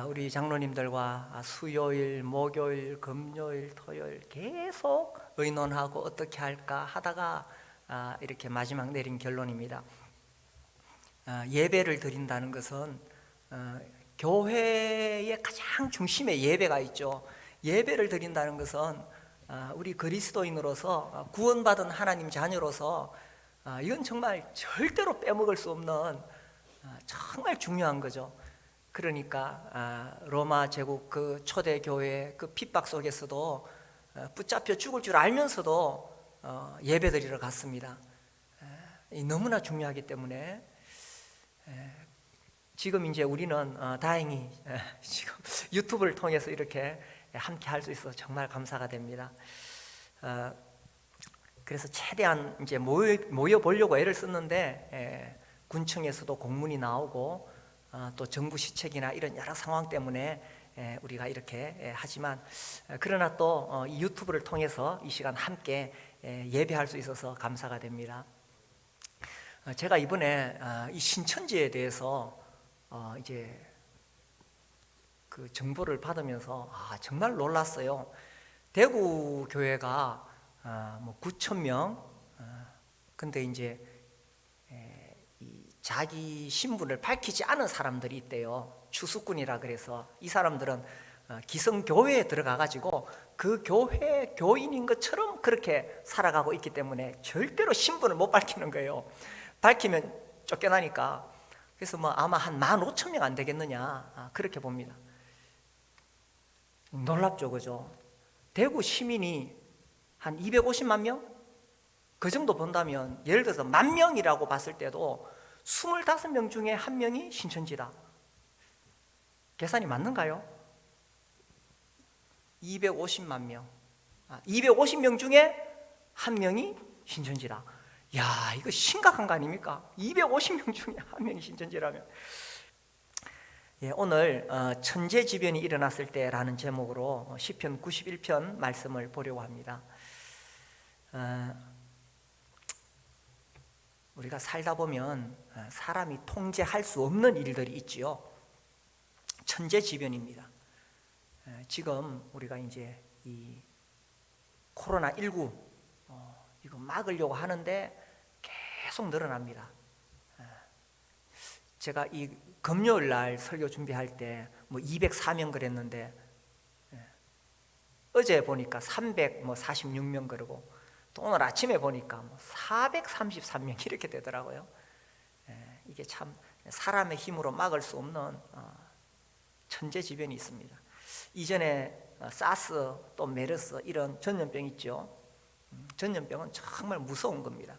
우리 장로님들과 수요일, 목요일, 금요일, 토요일 계속 의논하고 어떻게 할까 하다가 이렇게 마지막 내린 결론입니다. 예배를 드린다는 것은 교회의 가장 중심에 예배가 있죠. 예배를 드린다는 것은 우리 그리스도인으로서 구원받은 하나님 자녀로서 이건 정말 절대로 빼먹을 수 없는 정말 중요한 거죠. 그러니까 로마 제국 그 초대 교회 그 핍박 속에서도 붙잡혀 죽을 줄 알면서도 예배드리러 갔습니다. 너무나 중요하기 때문에 지금 이제 우리는 다행히 지금 유튜브를 통해서 이렇게 함께 할 수 있어서 정말 감사가 됩니다. 그래서 최대한 이제 모여 보려고 애를 썼는데 군청에서도 공문이 나오고 또 정부 시책이나 이런 여러 상황 때문에 우리가 이렇게 하지만 그러나 또 이 유튜브를 통해서 이 시간 함께 예배할 수 있어서 감사가 됩니다. 제가 이번에 이 신천지에 대해서 이제 그 정보를 받으면서 정말 놀랐어요. 대구 교회가 뭐 9,000명, 근데 이제 자기 신분을 밝히지 않은 사람들이 있대요. 추수꾼이라 그래서 이 사람들은 기성교회에 들어가 가지고 그 교회 교인인 것처럼 그렇게 살아가고 있기 때문에 절대로 신분을 못 밝히는 거예요. 밝히면 쫓겨나니까. 그래서 뭐 아마 한 15,000명 안 되겠느냐 그렇게 봅니다. 놀랍죠, 그죠? 대구 시민이 한 250만 명? 그 정도 본다면 예를 들어서 10,000명이라고 봤을 때도 25명 중에 1명이 신천지다. 계산이 맞는가요? 250만 명. 250명 중에 1명이 신천지다. 야, 이거 심각한 거 아닙니까? 250명 중에 1명이 신천지라면. 오늘 천재지변이 일어났을 때라는 제목으로 시편 91편 말씀을 보려고 합니다. 우리가 살다 보면 사람이 통제할 수 없는 일들이 있지요. 천재지변입니다. 지금 우리가 이제 이 코로나19 이거 막으려고 하는데 계속 늘어납니다. 제가 이 금요일 날 설교 준비할 때 뭐 204명 그랬는데 어제 보니까 346명 그러고 또 오늘 아침에 보니까 뭐 433명 이렇게 되더라고요. 이게 참 사람의 힘으로 막을 수 없는 천재지변이 있습니다. 이전에 사스 또 메르스 이런 전염병 있죠. 전염병은 정말 무서운 겁니다.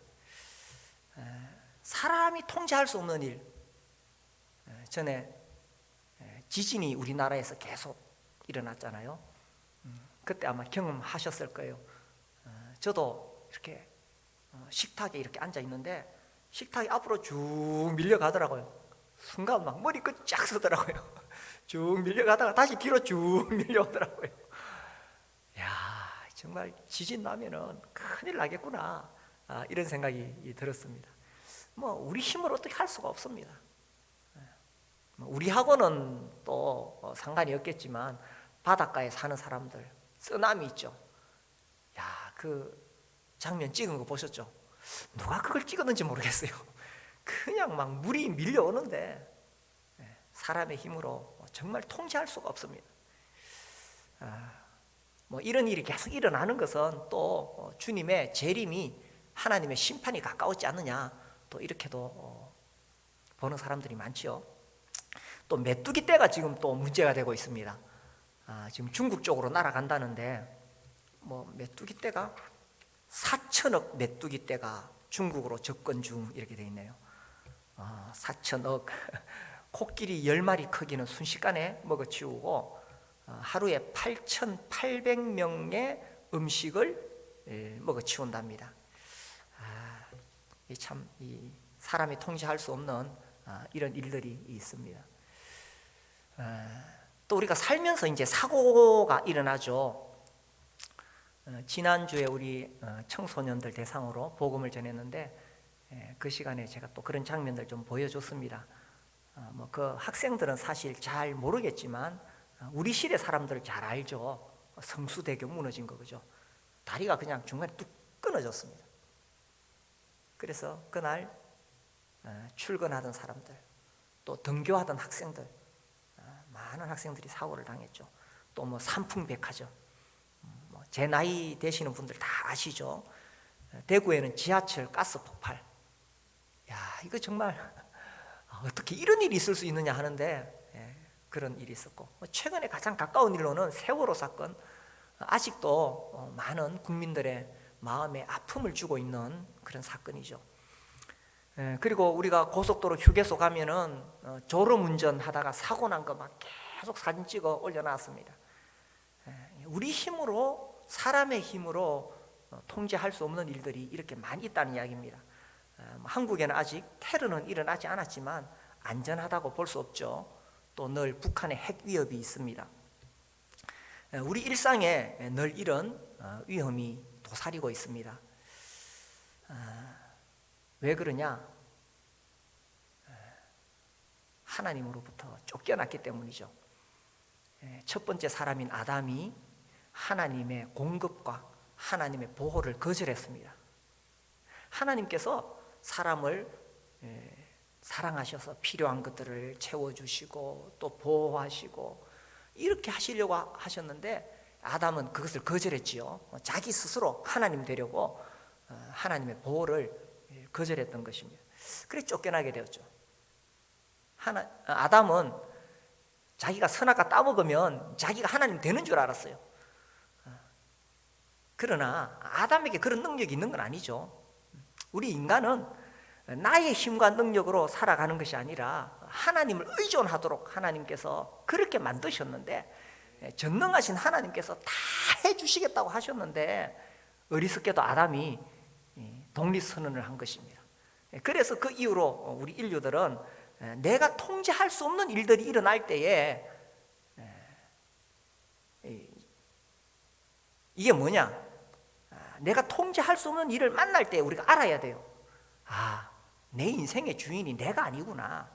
사람이 통제할 수 없는 일. 전에 지진이 우리나라에서 계속 일어났잖아요. 그때 아마 경험하셨을 거예요. 저도 이렇게 식탁에 이렇게 앉아 있는데 식탁이 앞으로 쭉 밀려가더라고요. 순간 막 머리 끝 쫙 서더라고요. 쭉 밀려가다가 다시 뒤로 쭉 밀려오더라고요. 야, 정말 지진 나면은 큰일 나겠구나 이런 생각이 들었습니다. 뭐 우리 힘으로 어떻게 할 수가 없습니다. 우리하고는 또 상관이 없겠지만 바닷가에 사는 사람들 쓰나미 있죠. 야, 그 장면 찍은 거 보셨죠? 누가 그걸 찍었는지 모르겠어요. 그냥 막 물이 밀려오는데 사람의 힘으로 정말 통제할 수가 없습니다. 뭐 이런 일이 계속 일어나는 것은 또 주님의 재림이 하나님의 심판이 가까웠지 않느냐 또 이렇게도 보는 사람들이 많지요. 또 메뚜기 떼가 지금 또 문제가 되고 있습니다. 지금 중국 쪽으로 날아간다는데 뭐 메뚜기 떼가 4천억 메뚜기 떼가 중국으로 접근 중 이렇게 돼 있네요. 4천억 코끼리 10마리 크기는 순식간에 먹어치우고 하루에 8,800명의 음식을 먹어치운답니다. 참 이 사람이 통제할 수 없는 이런 일들이 있습니다. 또 우리가 살면서 이제 사고가 일어나죠. 지난주에 우리 청소년들 대상으로 복음을 전했는데 그 시간에 제가 또 그런 장면들 좀 보여줬습니다. 그 학생들은 사실 잘 모르겠지만 우리 시대 사람들 잘 알죠. 성수대교 무너진 거, 그죠? 다리가 그냥 중간에 뚝 끊어졌습니다. 그래서 그날 출근하던 사람들, 또 등교하던 학생들, 많은 학생들이 사고를 당했죠. 또 뭐 삼풍백화점, 제 나이 되시는 분들 다 아시죠? 대구에는 지하철 가스 폭발. 야, 이거 정말 어떻게 이런 일이 있을 수 있느냐 하는데, 그런 일이 있었고, 최근에 가장 가까운 일로는 세월호 사건, 아직도 많은 국민들의 마음에 아픔을 주고 있는 그런 사건이죠. 그리고 우리가 고속도로 휴게소 가면은 졸음운전 하다가 사고 난 거 막 계속 사진 찍어 올려놨습니다. 우리 힘으로, 사람의 힘으로 통제할 수 없는 일들이 이렇게 많이 있다는 이야기입니다. 한국에는 아직 테러는 일어나지 않았지만 안전하다고 볼 수 없죠. 또 늘 북한의 핵 위협이 있습니다. 우리 일상에 늘 이런 위험이 도사리고 있습니다. 왜 그러냐? 하나님으로부터 쫓겨났기 때문이죠. 첫 번째 사람인 아담이 하나님의 공급과 하나님의 보호를 거절했습니다. 하나님께서 사람을 사랑하셔서 필요한 것들을 채워주시고 또 보호하시고 이렇게 하시려고 하셨는데 아담은 그것을 거절했지요. 자기 스스로 하나님 되려고 하나님의 보호를 거절했던 것입니다. 그래서 쫓겨나게 되었죠. 아담은 자기가 선악과 따먹으면 자기가 하나님 되는 줄 알았어요. 그러나 아담에게 그런 능력이 있는 건 아니죠. 우리 인간은 나의 힘과 능력으로 살아가는 것이 아니라 하나님을 의존하도록 하나님께서 그렇게 만드셨는데, 전능하신 하나님께서 다 해주시겠다고 하셨는데 어리석게도 아담이 독립선언을 한 것입니다. 그래서 그 이후로 우리 인류들은 내가 통제할 수 없는 일들이 일어날 때에 이게 뭐냐? 내가 통제할 수 없는 일을 만날 때 우리가 알아야 돼요. 내 인생의 주인이 내가 아니구나.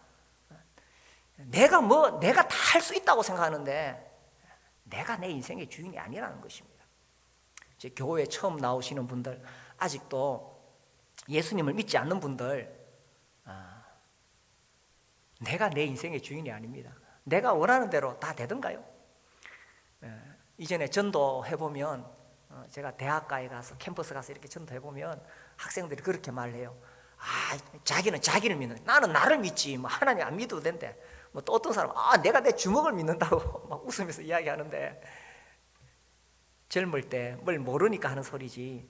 내가 다 할 수 있다고 생각하는데 내가 내 인생의 주인이 아니라는 것입니다. 제 교회에 처음 나오시는 분들, 아직도 예수님을 믿지 않는 분들, 내가 내 인생의 주인이 아닙니다. 내가 원하는 대로 다 되던가요? 이전에 전도해보면, 제가 대학가에 가서 캠퍼스 가서 이렇게 전도해보면 학생들이 그렇게 말해요. 자기는 자기를 믿는, 나는 나를 믿지 뭐 하나님 안 믿어도 된대. 뭐 또 어떤 사람은 내가 내 주먹을 믿는다고 막 웃으면서 이야기하는데, 젊을 때 뭘 모르니까 하는 소리지,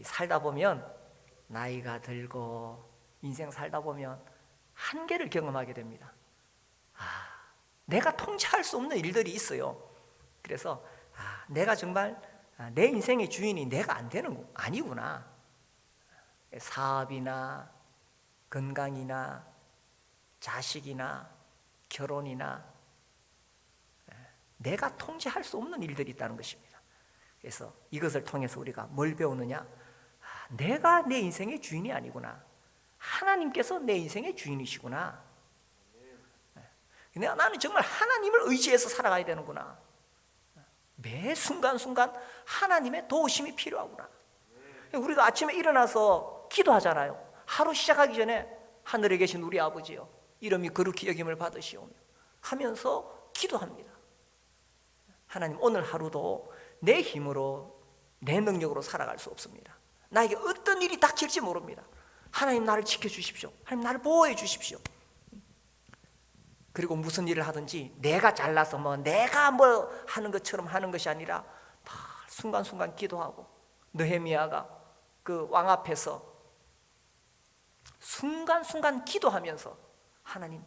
살다 보면 나이가 들고 인생 살다 보면 한계를 경험하게 됩니다. 내가 통제할 수 없는 일들이 있어요. 그래서 내가 정말 내 인생의 주인이 내가 안 되는 거 아니구나. 사업이나 건강이나 자식이나 결혼이나 내가 통제할 수 없는 일들이 있다는 것입니다. 그래서 이것을 통해서 우리가 뭘 배우느냐? 내가 내 인생의 주인이 아니구나. 하나님께서 내 인생의 주인이시구나. 나는 정말 하나님을 의지해서 살아가야 되는구나. 매 순간순간 하나님의 도우심이 필요하구나. 우리가 아침에 일어나서 기도하잖아요. 하루 시작하기 전에 하늘에 계신 우리 아버지요, 이름이 거룩히 여김을 받으시오며 하면서 기도합니다. 하나님, 오늘 하루도 내 힘으로 내 능력으로 살아갈 수 없습니다. 나에게 어떤 일이 닥칠지 모릅니다. 하나님, 나를 지켜주십시오. 하나님, 나를 보호해 주십시오. 그리고 무슨 일을 하든지 내가 잘나서 내가 하는 것처럼 하는 것이 아니라 순간순간 기도하고, 느헤미야가 그 왕 앞에서 순간순간 기도하면서 하나님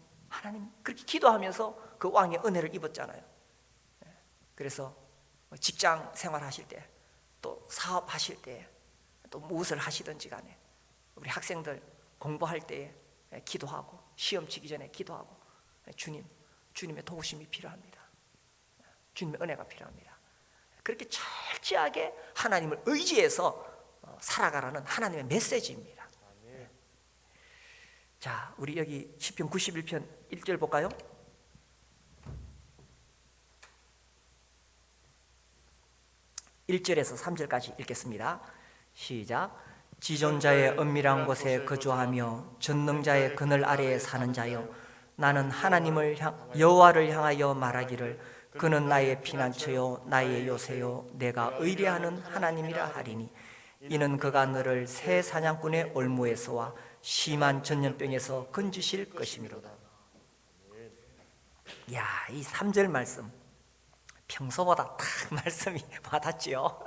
그렇게 기도하면서 그 왕의 은혜를 입었잖아요. 그래서 직장 생활하실 때, 또 사업하실 때, 또 무엇을 하시든지 간에 우리 학생들 공부할 때에 기도하고, 시험 치기 전에 기도하고, 주님의 도우심이 필요합니다. 주님의 은혜가 필요합니다. 그렇게 철저하게 하나님을 의지해서 살아가라는 하나님의 메시지입니다. 자, 우리 여기 시편 91편 1절 볼까요? (1절에서) (3절까지) 읽겠습니다. 시작. 지존자의 은밀한 곳에 거주하며 전능자의 그늘 아래에 사는 자여, 나는 하나님을 여호와를 향하여 말하기를 그는 나의 피난처요 나의 요새요 내가 의뢰하는 하나님이라 하리니, 이는 그가 너를 새 사냥꾼의 올무에서와 심한 전염병에서 건지실 것이미로다. 야, 이 3절 말씀 평소보다 딱 말씀이 와닿지요.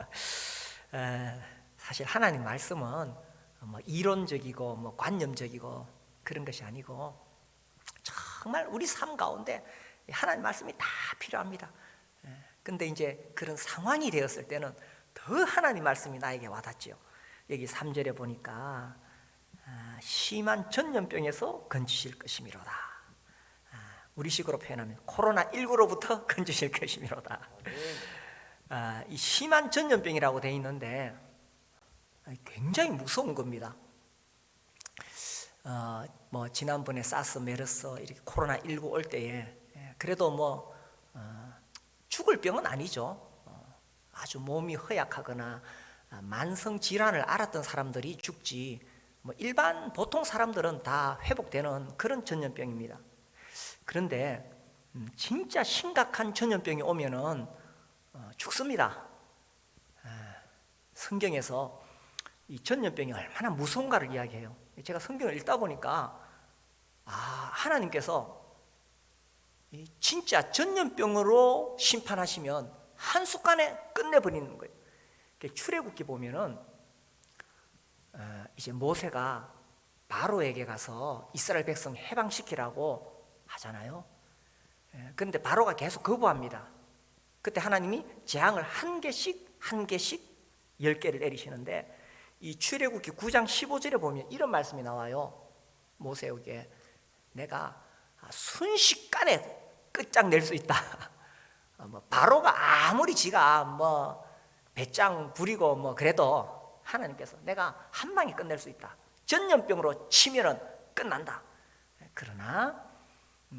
사실 하나님 말씀은 뭐 이론적이고 뭐 관념적이고 그런 것이 아니고 정말 우리 삶 가운데 하나님 말씀이 다 필요합니다. 근데 이제 그런 상황이 되었을 때는 더 하나님 말씀이 나에게 와닿지요. 여기 3절에 보니까 심한 전염병에서 건지실 것이미로다. 우리식으로 표현하면 코로나19로부터 건지실 것이미로다. 이 심한 전염병이라고 되어 있는데 굉장히 무서운 겁니다. 뭐 지난번에 사스, 메르스 이렇게 코로나19 올 때에 그래도 뭐 죽을 병은 아니죠. 아주 몸이 허약하거나 만성 질환을 앓았던 사람들이 죽지, 뭐 일반 보통 사람들은 다 회복되는 그런 전염병입니다. 그런데 진짜 심각한 전염병이 오면은 죽습니다. 성경에서 이 전염병이 얼마나 무서운가를 이야기해요. 제가 성경을 읽다 보니까 하나님께서 진짜 전염병으로 심판하시면 한순간에 끝내버리는 거예요. 출애굽기 보면은 이제 모세가 바로에게 가서 이스라엘 백성 해방시키라고 하잖아요. 그런데 바로가 계속 거부합니다. 그때 하나님이 재앙을 한 개씩 10개를 내리시는데, 이 출애굽기 9장 15절에 보면 이런 말씀이 나와요. 모세에게 내가 순식간에 끝장낼 수 있다. 바로가 아무리 지가 뭐 배짱 부리고 뭐 그래도 하나님께서 내가 한 방에 끝낼 수 있다. 전염병으로 치면은 끝난다. 그러나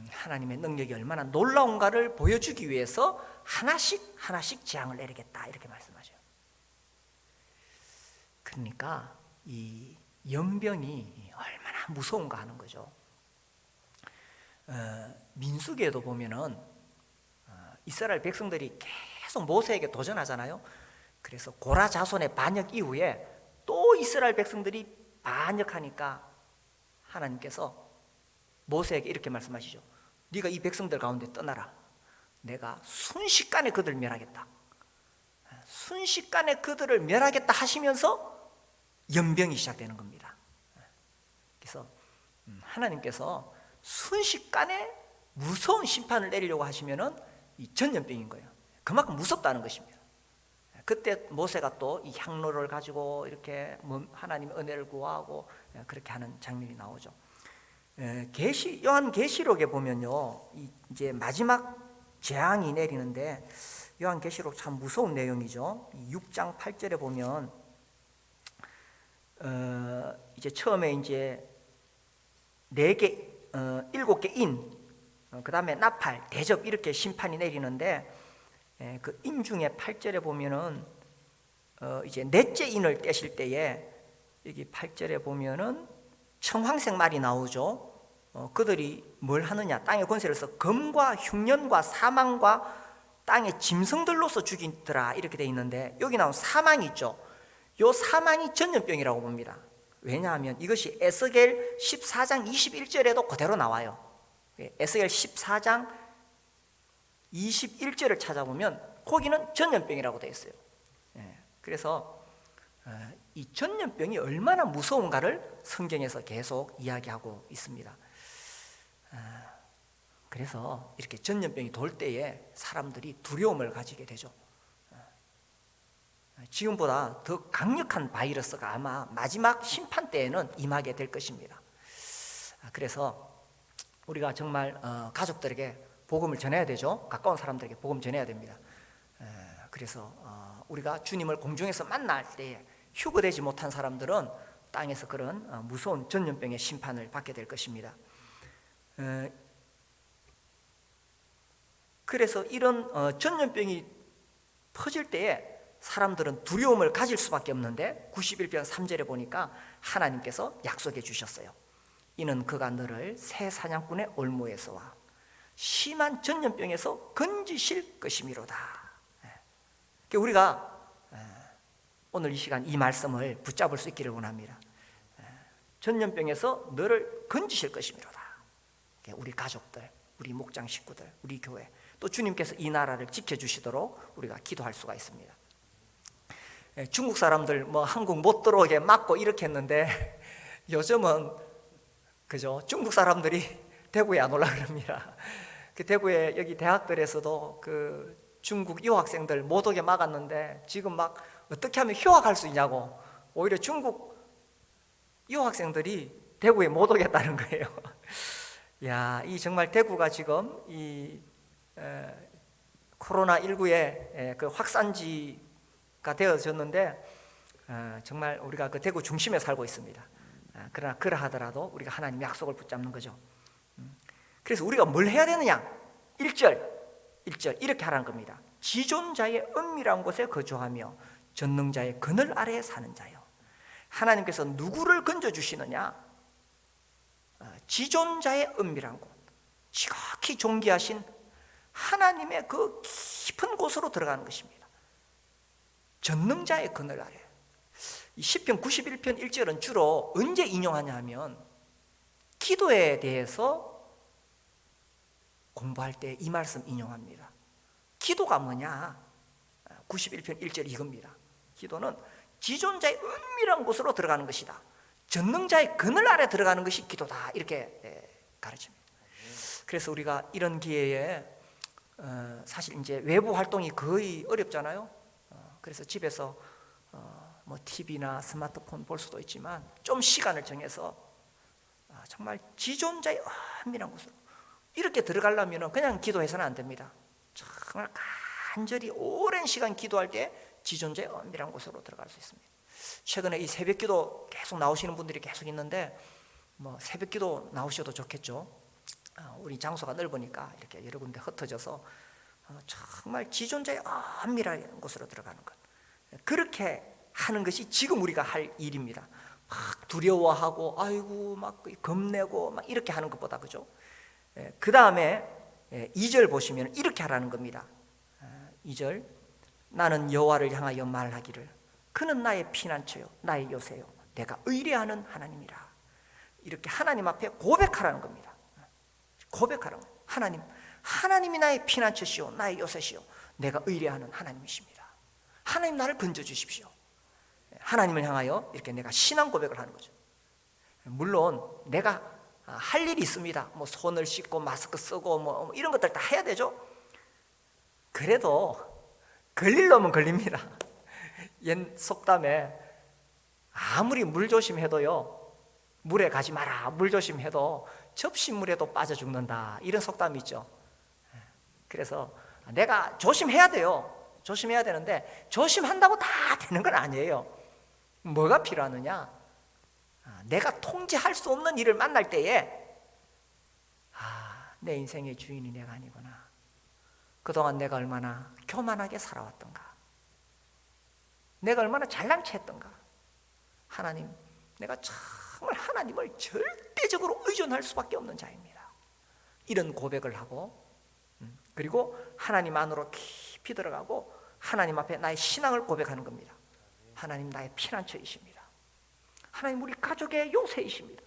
하나님의 능력이 얼마나 놀라운가를 보여주기 위해서 하나씩 재앙을 내리겠다, 이렇게 말씀하죠. 그러니까 이 연병이 얼마나 무서운가 하는 거죠. 민수기에도 보면은 이스라엘 백성들이 계속 모세에게 도전하잖아요. 그래서 고라 자손의 반역 이후에 또 이스라엘 백성들이 반역하니까 하나님께서 모세에게 이렇게 말씀하시죠. 네가 이 백성들 가운데 떠나라. 내가 순식간에 그들을 멸하겠다. 순식간에 그들을 멸하겠다 하시면서 연병이 시작되는 겁니다. 그래서 하나님께서 순식간에 무서운 심판을 내리려고 하시면은 이 전염병인 거예요. 그만큼 무섭다는 것입니다. 그때 모세가 또 이 향로를 가지고 이렇게 하나님의 은혜를 구하고 그렇게 하는 장면이 나오죠. 요한계시록에 보면요, 이제 마지막 재앙이 내리는데, 요한계시록 참 무서운 내용이죠. 6장 8절에 보면 이제 처음에 이제 7개 인, 그 다음에 나팔, 대접, 이렇게 심판이 내리는데, 그 인 중에 8절에 보면은 이제 넷째 인을 떼실 때에 여기 8절에 보면은 청황색 말이 나오죠. 그들이 뭘 하느냐, 땅의 권세를 써 검과 흉년과 사망과 땅의 짐승들로서 죽이더라, 이렇게 돼 있는데, 여기 나온 사망이 있죠. 요 사망이 전염병이라고 봅니다. 왜냐하면 이것이 에스겔 14장 21절에도 그대로 나와요. 에스겔 14장 21절을 찾아보면 거기는 전염병이라고 되어 있어요. 그래서 이 전염병이 얼마나 무서운가를 성경에서 계속 이야기하고 있습니다. 그래서 이렇게 전염병이 돌 때에 사람들이 두려움을 가지게 되죠. 지금보다 더 강력한 바이러스가 아마 마지막 심판 때에는 임하게 될 것입니다. 그래서 우리가 정말 가족들에게 복음을 전해야 되죠. 가까운 사람들에게 복음 전해야 됩니다. 그래서 우리가 주님을 공중에서 만날 때에 휴거되지 못한 사람들은 땅에서 그런 무서운 전염병의 심판을 받게 될 것입니다. 그래서 이런 전염병이 퍼질 때에 사람들은 두려움을 가질 수밖에 없는데 91편 3절에 보니까 하나님께서 약속해 주셨어요. 이는 그가 너를 새 사냥꾼의 올무에서와 심한 전염병에서 건지실 것이미로다. 우리가 오늘 이 시간 이 말씀을 붙잡을 수 있기를 원합니다. 전염병에서 너를 건지실 것이미로다. 우리 가족들, 우리 목장 식구들, 우리 교회, 또 주님께서 이 나라를 지켜주시도록 우리가 기도할 수가 있습니다. 중국 사람들 뭐 한국 못 들어오게 막고 이렇게 했는데 요즘은 그죠? 중국 사람들이 대구에 안 올라 그럽니다. 그 대구에 여기 대학들에서도 그 중국 유학생들 못 오게 막았는데 지금 막 어떻게 하면 휴학할 수 있냐고 오히려 중국 유학생들이 대구에 못 오겠다는 거예요. 야, 이 정말 대구가 지금 이 코로나19의 그 확산지가 되어졌는데 정말 우리가 그 대구 중심에 살고 있습니다. 그러나 그러하더라도 우리가 하나님 약속을 붙잡는 거죠. 그래서 우리가 뭘 해야 되느냐? 1절 이렇게 하라는 겁니다. 지존자의 은밀한 곳에 거주하며 전능자의 그늘 아래에 사는 자요. 하나님께서 누구를 건져주시느냐? 지존자의 은밀한 곳, 지극히 존귀하신 하나님의 그 깊은 곳으로 들어가는 것입니다. 전능자의 그늘 아래. 이 시편 91편 1절은 주로 언제 인용하냐 하면 기도에 대해서 공부할 때 이 말씀 인용합니다. 기도가 뭐냐? 91편 1절 이겁니다. 기도는 지존자의 은밀한 곳으로 들어가는 것이다. 전능자의 그늘 아래 들어가는 것이 기도다. 이렇게 가르칩니다. 그래서 우리가 이런 기회에 사실 이제 외부 활동이 거의 어렵잖아요. 그래서 집에서 뭐 TV나 스마트폰 볼 수도 있지만 좀 시간을 정해서 정말 지존자의 은밀한 곳으로 이렇게 들어가려면 그냥 기도해서는 안 됩니다. 정말 간절히 오랜 시간 기도할 때 지존자의 은밀한 곳으로 들어갈 수 있습니다. 최근에 이 새벽기도 계속 나오시는 분들이 계속 있는데 뭐 새벽기도 나오셔도 좋겠죠. 우리 장소가 넓으니까 이렇게 여러 군데 흩어져서 정말 지존자의 은밀한 곳으로 들어가는 것, 그렇게 하는 것이 지금 우리가 할 일입니다. 막 두려워하고 아이고 막 겁내고 막 이렇게 하는 것보다, 그죠? 그 다음에 2절 보시면 이렇게 하라는 겁니다. 2절, 나는 여호와를 향하여 말하기를 그는 나의 피난처요 나의 요새요 내가 의뢰하는 하나님이라. 이렇게 하나님 앞에 고백하라는 겁니다. 고백하라는 거예요. 하나님이 나의 피난처시요 나의 요새시요 내가 의뢰하는 하나님이십니다. 하나님 나를 건져주십시오. 하나님을 향하여 이렇게 내가 신앙 고백을 하는 거죠. 물론 내가 할 일이 있습니다. 뭐 손을 씻고 마스크 쓰고 뭐 이런 것들 다 해야 되죠. 그래도 걸릴 놈은 걸립니다. 옛 속담에 아무리 물 조심해도요, 물에 가지 마라, 물 조심해도 접시물에도 빠져 죽는다, 이런 속담이 있죠. 그래서 내가 조심해야 돼요. 조심해야 되는데 조심한다고 다 되는 건 아니에요. 뭐가 필요하느냐? 내가 통제할 수 없는 일을 만날 때에 내 인생의 주인이 내가 아니구나. 그동안 내가 얼마나 교만하게 살아왔던가, 내가 얼마나 잘난 체했던가. 하나님, 내가 정말 하나님을 절대적으로 의존할 수밖에 없는 자입니다. 이런 고백을 하고, 그리고 하나님 안으로 깊이 들어가고 하나님 앞에 나의 신앙을 고백하는 겁니다. 하나님 나의 피난처이십니다. 하나님 우리 가족의 요새이십니다.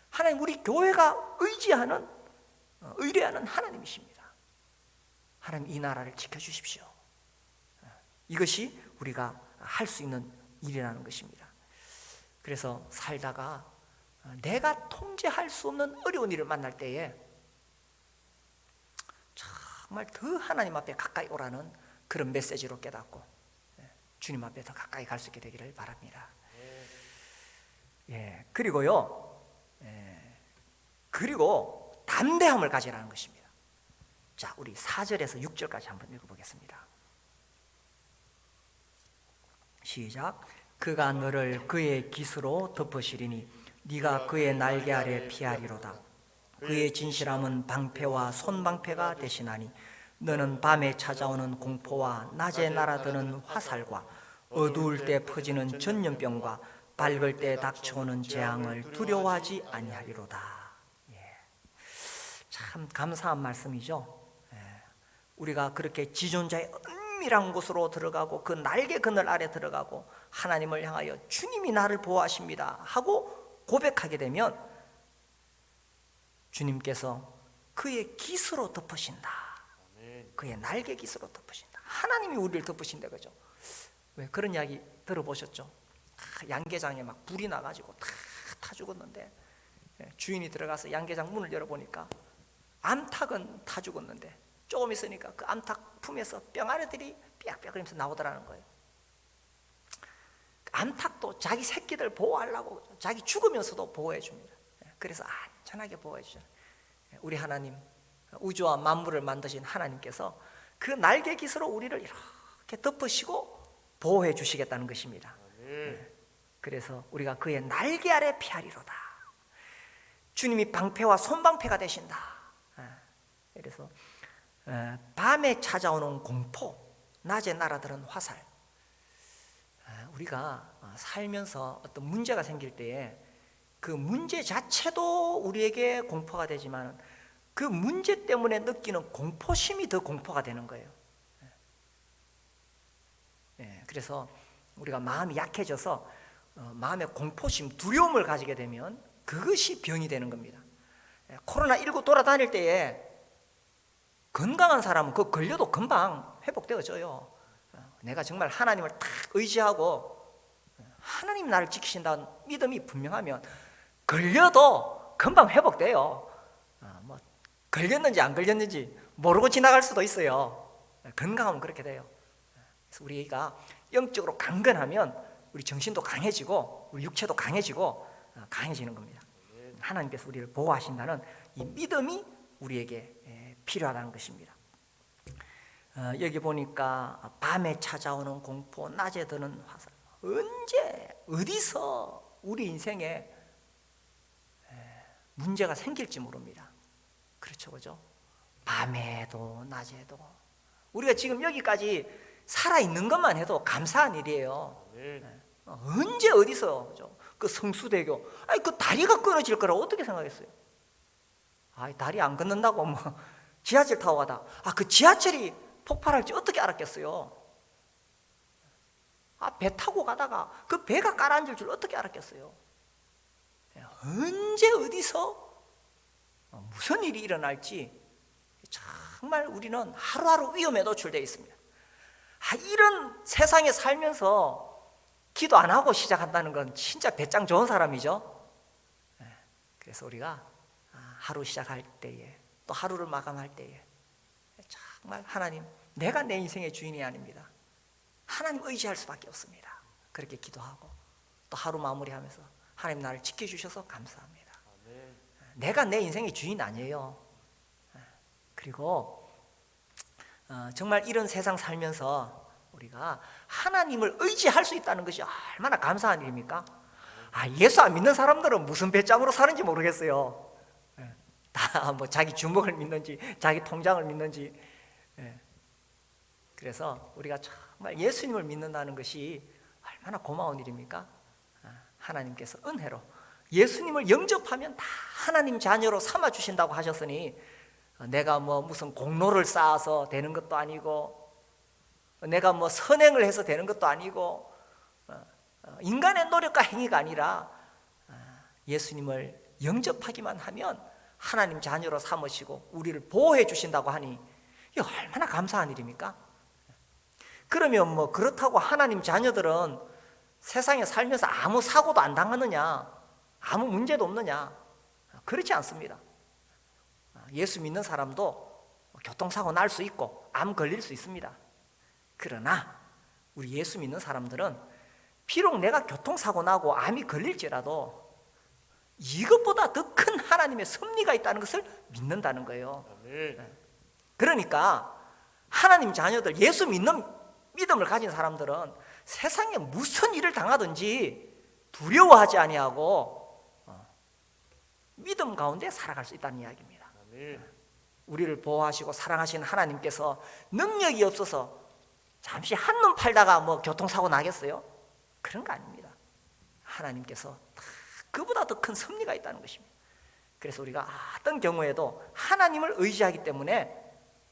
하나님 우리 교회가 의뢰하는 하나님이십니다. 하나님 이 나라를 지켜주십시오. 이것이 우리가 할 수 있는 일이라는 것입니다. 그래서 살다가 내가 통제할 수 없는 어려운 일을 만날 때에 정말 더 하나님 앞에 가까이 오라는 그런 메시지로 깨닫고 주님 앞에 더 가까이 갈 수 있게 되기를 바랍니다. 그리고요, 그리고 담대함을 가지라는 것입니다. 자, 우리 4절에서 6절까지 한번 읽어보겠습니다. 시작. 그가 너를 그의 깃으로 덮으시리니 네가 그의 날개 아래 피하리로다. 그의 진실함은 방패와 손방패가 되시나니 너는 밤에 찾아오는 공포와 낮에 날아드는 화살과 어두울 때 퍼지는 전염병과 밝을 때 닥쳐오는 재앙을 두려워하지 아니하리로다. 참 감사한 말씀이죠. 우리가 그렇게 지존자의 은밀한 곳으로 들어가고 그 날개 그늘 아래 들어가고 하나님을 향하여 주님이 나를 보호하십니다 하고 고백하게 되면 주님께서 그의 깃으로 덮으신다. 그의 날개 깃으로 덮으신다. 하나님이 우리를 덮으신다, 그죠? 왜 그런 이야기 들어보셨죠? 양계장에 막 불이 나가지고 다 타 죽었는데 주인이 들어가서 양계장 문을 열어보니까 암탉은 타 죽었는데 조금 있으니까 그 암탉 품에서 뿅아리들이 삐약삐약거리면서 나오더라는 거예요. 암탉도 자기 새끼들 보호하려고 자기 죽으면서도 보호해 줍니다. 그래서 안전하게 보호해 주잖아요. 우리 하나님, 우주와 만물을 만드신 하나님께서 그 날개 깃으로 우리를 이렇게 덮으시고 보호해 주시겠다는 것입니다. 그래서 우리가 그의 날개 아래 피하리로다. 주님이 방패와 손방패가 되신다. 그래서 밤에 찾아오는 공포, 낮에 날아드는 화살. 우리가 살면서 어떤 문제가 생길 때에 그 문제 자체도 우리에게 공포가 되지만 그 문제 때문에 느끼는 공포심이 더 공포가 되는 거예요. 그래서 우리가 마음이 약해져서 마음의 공포심, 두려움을 가지게 되면 그것이 병이 되는 겁니다. 코로나19 돌아다닐 때에 건강한 사람은 그거 걸려도 금방 회복되어져요. 내가 정말 하나님을 딱 의지하고 하나님 나를 지키신다는 믿음이 분명하면 걸려도 금방 회복돼요. 뭐 걸렸는지 안 걸렸는지 모르고 지나갈 수도 있어요. 건강하면 그렇게 돼요. 그래서 우리가 영적으로 강건하면 우리 정신도 강해지고 우리 육체도 강해지고 강해지는 겁니다. 하나님께서 우리를 보호하신다는 이 믿음이 우리에게 필요하다는 것입니다. 여기 보니까 밤에 찾아오는 공포, 낮에 드는 화살. 언제 어디서 우리 인생에 문제가 생길지 모릅니다. 그렇죠, 그죠? 밤에도 낮에도 우리가 지금 여기까지 살아있는 것만 해도 감사한 일이에요. 언제 어디서, 그죠? 그 성수대교, 그 다리가 끊어질 거라고 어떻게 생각했어요? 다리 안 끊는다고 뭐 지하철 타고 가다 그 지하철이 폭발할지 어떻게 알았겠어요? 배 타고 가다가 그 배가 가라앉을 줄 어떻게 알았겠어요? 언제 어디서 무슨 일이 일어날지 정말 우리는 하루하루 위험에 노출되어 있습니다. 이런 세상에 살면서 기도 안 하고 시작한다는 건 진짜 배짱 좋은 사람이죠. 그래서 우리가 하루 시작할 때에 또 하루를 마감할 때에 정말 하나님, 내가 내 인생의 주인이 아닙니다. 하나님 의지할 수밖에 없습니다. 그렇게 기도하고 또 하루 마무리하면서 하나님 나를 지켜주셔서 감사합니다. 내가 내 인생의 주인 아니에요. 그리고 정말 이런 세상 살면서 우리가 하나님을 의지할 수 있다는 것이 얼마나 감사한 일입니까? 예수 안 믿는 사람들은 무슨 배짱으로 사는지 모르겠어요. 다 뭐 자기 주먹을 믿는지 자기 통장을 믿는지. 그래서 우리가 정말 예수님을 믿는다는 것이 얼마나 고마운 일입니까? 하나님께서 은혜로 예수님을 영접하면 다 하나님 자녀로 삼아 주신다고 하셨으니 내가 뭐 무슨 공로를 쌓아서 되는 것도 아니고 내가 뭐 선행을 해서 되는 것도 아니고 인간의 노력과 행위가 아니라 예수님을 영접하기만 하면 하나님 자녀로 삼으시고 우리를 보호해 주신다고 하니 이게 얼마나 감사한 일입니까? 그러면 뭐 그렇다고 하나님 자녀들은 세상에 살면서 아무 사고도 안 당하느냐, 아무 문제도 없느냐? 그렇지 않습니다. 예수 믿는 사람도 교통사고 날 수 있고 암 걸릴 수 있습니다. 그러나 우리 예수 믿는 사람들은 비록 내가 교통사고 나고 암이 걸릴지라도 이것보다 더 큰 하나님의 섭리가 있다는 것을 믿는다는 거예요. 그러니까 하나님 자녀들, 예수 믿는 믿음을 가진 사람들은 세상에 무슨 일을 당하든지 두려워하지 아니하고 믿음 가운데 살아갈 수 있다는 이야기입니다. 우리를 보호하시고 사랑하시는 하나님께서 능력이 없어서 잠시 한눈 팔다가 뭐 교통사고 나겠어요? 그런 거 아닙니다. 하나님께서 그보다 더 큰 섭리가 있다는 것입니다. 그래서 우리가 어떤 경우에도 하나님을 의지하기 때문에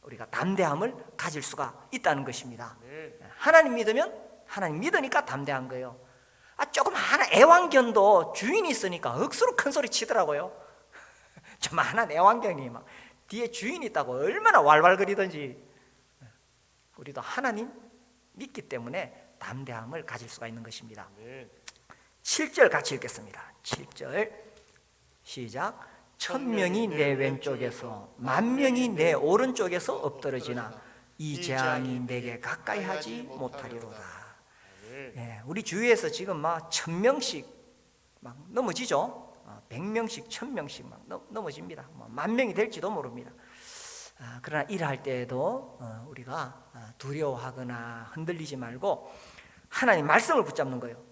우리가 담대함을 가질 수가 있다는 것입니다. 하나님 믿으면 하나님 믿으니까 담대한 거예요. 조금 하나 애완견도 주인이 있으니까 억수로 큰 소리 치더라고요. 조만한 애완견이 막 뒤에 주인이 있다고 얼마나 왈왈거리든지. 우리도 하나님 믿기 때문에 담대함을 가질 수가 있는 것입니다. 7절 같이 읽겠습니다. 7절 시작. 1000명이 내 왼쪽에서 10,000명이 내 오른쪽에서 엎드러지나 이 재앙이 내게 가까이 하지 못하리로다. 우리 주위에서 지금 막 1000명씩 막 넘어지죠. 100명씩 1000명씩 막 넘어집니다. 10,000명이 될지도 모릅니다. 그러나 일할 때에도 우리가 두려워하거나 흔들리지 말고 하나님 말씀을 붙잡는 거예요.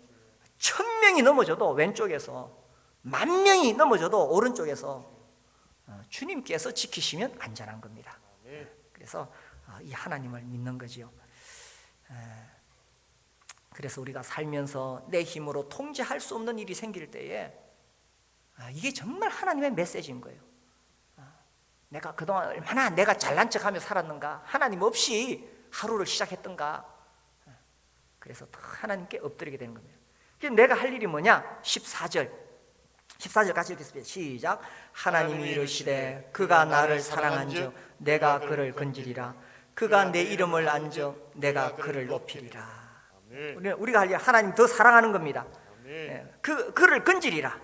1000명이 넘어져도 왼쪽에서 10,000명이 넘어져도 오른쪽에서 주님께서 지키시면 안전한 겁니다. 그래서 이 하나님을 믿는 거지요. 그래서 우리가 살면서 내 힘으로 통제할 수 없는 일이 생길 때에 이게 정말 하나님의 메시지인 거예요. 내가 그동안 얼마나 내가 잘난 척하며 살았는가, 하나님 없이 하루를 시작했던가. 그래서 하나님께 엎드리게 되는 겁니다. 그래서 내가 할 일이 뭐냐? 14절 같이 읽겠습니다. 시작. 하나님이 이르시되 그가 나를 사랑한즉 내가 그를 건지리라. 그가 내 이름을 안즉 내가 그를 높이리라. 우리가 할 일, 하나님 더 사랑하는 겁니다. 그를 건지리라.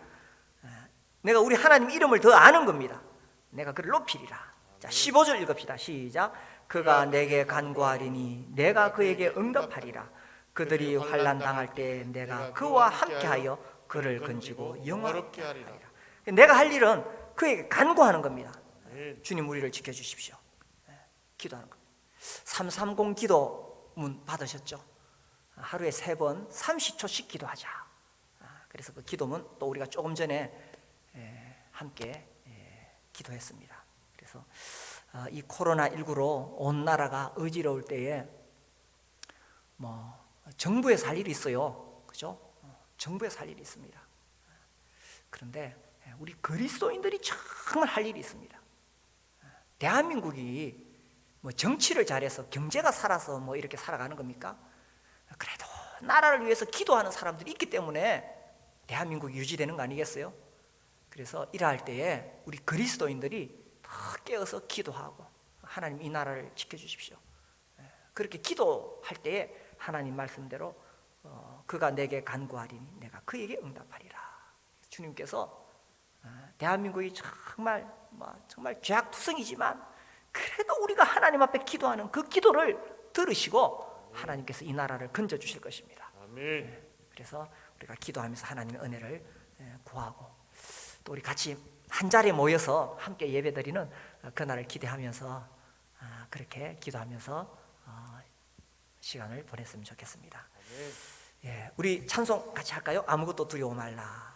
내가 우리 하나님 이름을 더 아는 겁니다. 내가 그를 높이리라. 자, 15절 읽읍시다. 시작. 그가 내게 간구하리니 내가 그에게 응답하리라. 그들이 환난 당할 때 내가 그와 함께하여 그를 건지고 영화롭게 하리라. 내가 할 일은 그에게 간구하는 겁니다. 주님 우리를 지켜주십시오. 기도하는 겁니다. 330 기도문 받으셨죠? 하루에 3번 30초씩 기도하자. 그래서 그 기도문 또 우리가 조금 전에 함께 기도했습니다. 그래서 이 코로나19로 온 나라가 어지러울 때에 뭐 정부에서 할 일이 있어요. 그죠? 정부에서 할 일이 있습니다. 그런데 우리 그리스도인들이 정말 할 일이 있습니다. 대한민국이 뭐 정치를 잘해서 경제가 살아서 뭐 이렇게 살아가는 겁니까? 그래도 나라를 위해서 기도하는 사람들이 있기 때문에 대한민국이 유지되는 거 아니겠어요? 그래서 일할 때에 우리 그리스도인들이 더 깨어서 기도하고 하나님 이 나라를 지켜주십시오. 그렇게 기도할 때에 하나님 말씀대로 그가 내게 간구하리니 내가 그에게 응답하리라. 주님께서 대한민국이 정말 죄악투성이지만 그래도 우리가 하나님 앞에 기도하는 그 기도를 들으시고 하나님께서 이 나라를 건져주실 것입니다. 그래서 우리가 기도하면서 하나님의 은혜를 구하고 또 우리 같이 한 자리에 모여서 함께 예배드리는 그날을 기대하면서 그렇게 기도하면서 시간을 보냈으면 좋겠습니다. 우리 찬송 같이 할까요? 아무것도 두려워 말라.